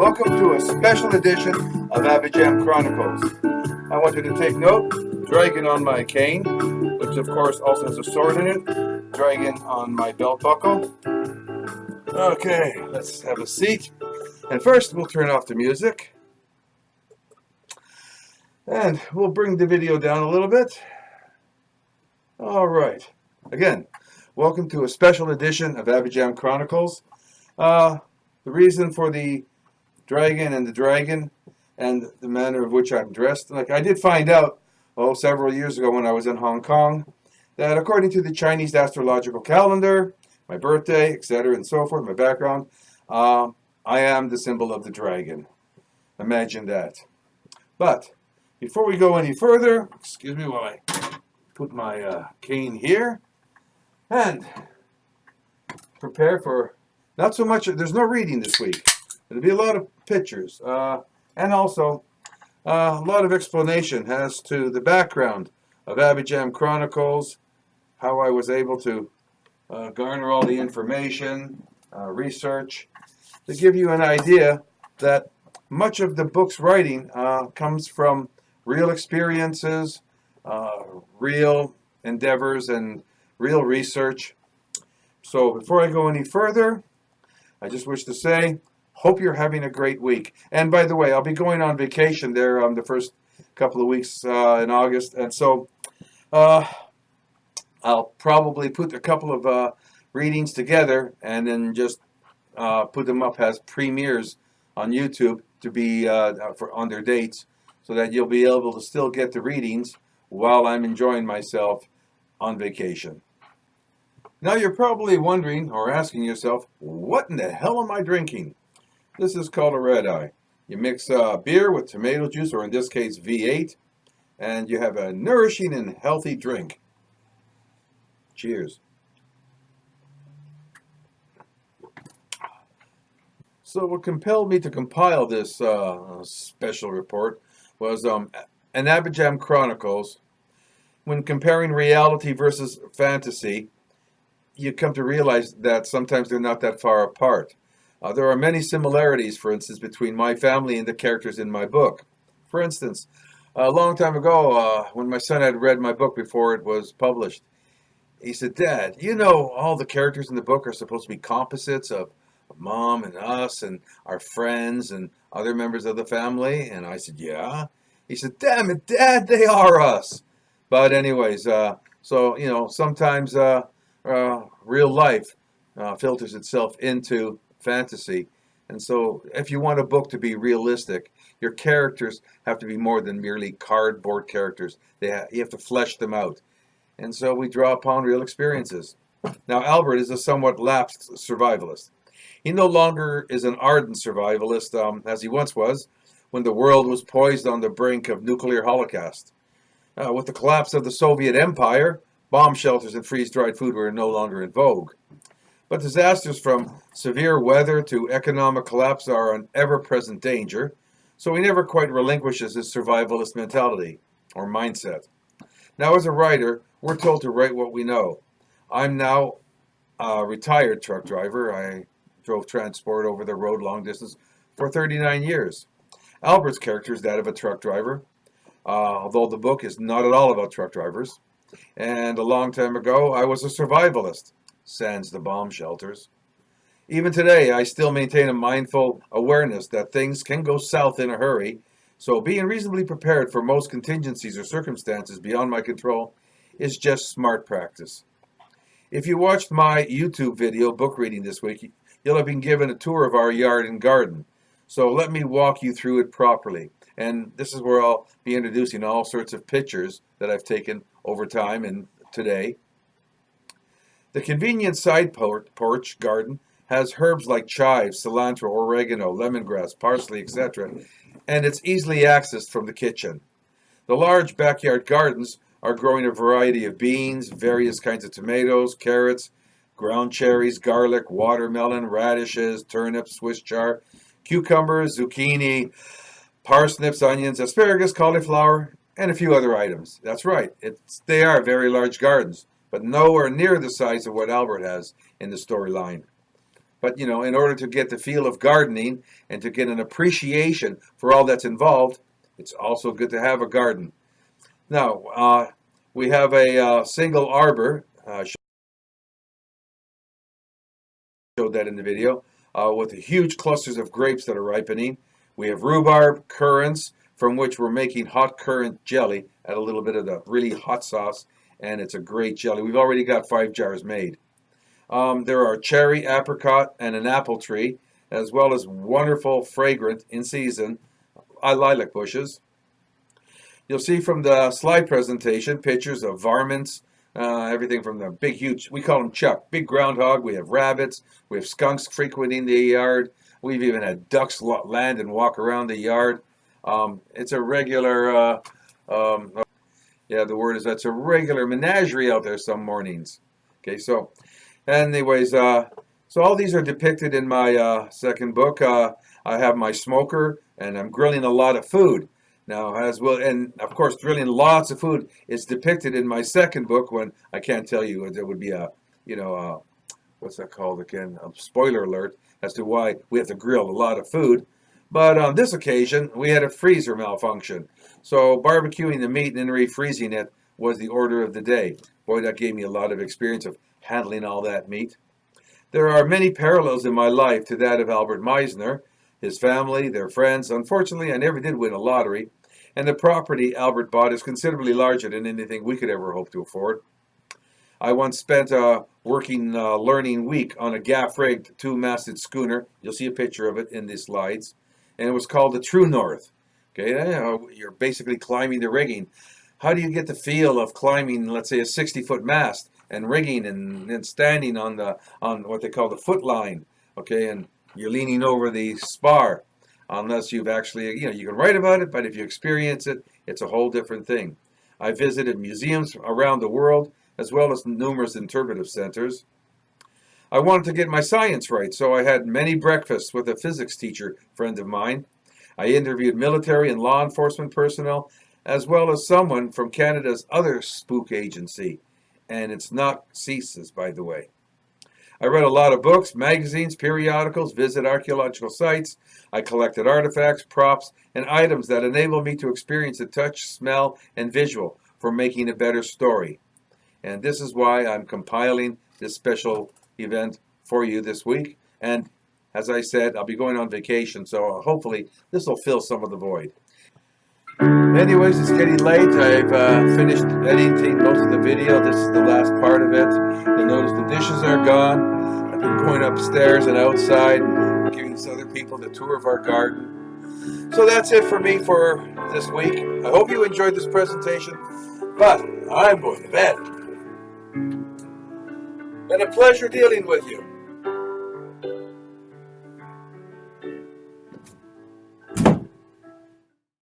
Welcome to a special edition of ABAJAM Chronicles. I want you to take note, dragon on my cane, which of course also has a sword in it, dragon on my belt buckle. Okay, let's have a seat. And first we'll turn off the music. And we'll bring the video down a little bit. All right. Again, welcome to a special edition of ABAJAM Chronicles. The reason for the dragon and the manner of which I'm dressed, like I did find out several years ago when I was in Hong Kong, that according to the Chinese astrological calendar, my birthday, etc., and so forth, my background, I am the symbol of the dragon. Imagine that. But before we go any further, excuse me while I put my cane here and prepare for not so much. There's no reading this week. There'll be a lot of pictures and also a lot of explanation as to the background of ABAJAM Chronicles, how I was able to garner all the information, research, to give you an idea that much of the book's writing comes from real experiences, real endeavors, and real research. So before I go any further, I just wish to say, hope you're having a great week. And by the way, I'll be going on vacation there the first couple of weeks in August. And so I'll probably put a couple of readings together and then just put them up as premieres on YouTube to be on their dates, so that you'll be able to still get the readings while I'm enjoying myself on vacation. Now you're probably wondering or asking yourself, what in the hell am I drinking? This is called a red eye. You mix beer with tomato juice, or in this case V8, and you have a nourishing and healthy drink. Cheers. So what compelled me to compile this special report was an ABAJAM Chronicles. When comparing reality versus fantasy, you come to realize that sometimes they're not that far apart. There are many similarities, for instance, between my family and the characters in my book. For instance, a long time ago, when my son had read my book before it was published, he said, "Dad, you know all the characters in the book are supposed to be composites of Mom and us and our friends and other members of the family?" And I said, "Yeah." He said, "Damn it, Dad, they are us." But anyways, so, sometimes real life filters itself into fantasy. And so if you want a book to be realistic, your characters have to be more than merely cardboard characters. You have to flesh them out. And so we draw upon real experiences. Now, Albert is a somewhat lapsed survivalist. He no longer is an ardent survivalist as he once was, when the world was poised on the brink of nuclear holocaust. With the collapse of the Soviet Empire, bomb shelters and freeze-dried food were no longer in vogue. But disasters from severe weather to economic collapse are an ever-present danger, so he never quite relinquishes his survivalist mentality or mindset. Now, as a writer, we're told to write what we know. I'm now a retired truck driver. I drove transport over the road long distance for 39 years. Albert's character is that of a truck driver, although the book is not at all about truck drivers. And a long time ago, I was a survivalist, sans the bomb shelters. Even today, I still maintain a mindful awareness that things can go south in a hurry, so being reasonably prepared for most contingencies or circumstances beyond my control is just smart practice. If you watched my YouTube video book reading this week, you'll have been given a tour of our yard and garden. So let me walk you through it properly. And this is where I'll be introducing all sorts of pictures that I've taken over time and today. The convenient side porch garden has herbs like chives, cilantro, oregano, lemongrass, parsley, etc., and it's easily accessed from the kitchen. The large backyard gardens are growing a variety of beans, various kinds of tomatoes, carrots, ground cherries, garlic, watermelon, radishes, turnips, Swiss chard, cucumbers, zucchini, parsnips, onions, asparagus, cauliflower, and a few other items. That's right, they are very large gardens, but nowhere near the size of what Albert has in the storyline. But, in order to get the feel of gardening and to get an appreciation for all that's involved, it's also good to have a garden. Now, we have a single arbor, showed that in the video, with the huge clusters of grapes that are ripening. We have rhubarb, currants, from which we're making hot currant jelly, add a little bit of the really hot sauce, and it's a great jelly. We've already got 5 jars made. There are cherry, apricot, and an apple tree, as well as wonderful, fragrant, in season, lilac bushes. You'll see from the slide presentation pictures of varmints, everything from the big, huge, we call them Chuck, big groundhog. We have rabbits, we have skunks frequenting the yard. We've even had ducks land and walk around the yard. It's a regular, the word is that's a regular menagerie out there some mornings. Okay, so anyways, so all these are depicted in my second book. I have my smoker, and I'm grilling a lot of food. Now, as well, and of course, grilling lots of food is depicted in my second book. When I can't tell you, there would be a, what's that called again? A spoiler alert as to why we have to grill a lot of food. But on this occasion, we had a freezer malfunction. So barbecuing the meat and then refreezing it was the order of the day. Boy, that gave me a lot of experience of handling all that meat. There are many parallels in my life to that of Albert Meisner, his family, their friends. Unfortunately, I never did win a lottery, and the property Albert bought is considerably larger than anything we could ever hope to afford. I once spent a working learning week on a gaff-rigged 2-masted schooner. You'll see a picture of it in the slides. And it was called the True North. Okay, you're basically climbing the rigging. How do you get the feel of climbing, let's say, a 60-foot mast and rigging and standing on what they call the foot line? Okay, and you're leaning over the spar, unless you've actually, you can write about it, but if you experience it, it's a whole different thing. I visited museums around the world, as well as numerous interpretive centers. I wanted to get my science right, so I had many breakfasts with a physics teacher friend of mine. I interviewed military and law enforcement personnel, as well as someone from Canada's other spook agency, and it's not CSIS, by the way. I read a lot of books, magazines, periodicals, visited archaeological sites. I collected artifacts, props, and items that enable me to experience the touch, smell, and visual for making a better story. And this is why I'm compiling this special event for you this week. And as I said, I'll be going on vacation, so hopefully this will fill some of the void. Anyways, it's getting late. I've finished editing most of the video. This is the last part of it. You'll notice the dishes are gone. I've been going upstairs and outside and giving other people the tour of our garden. So that's it for me for this week. I hope you enjoyed this presentation, but I'm going to bed. Been a pleasure dealing with you.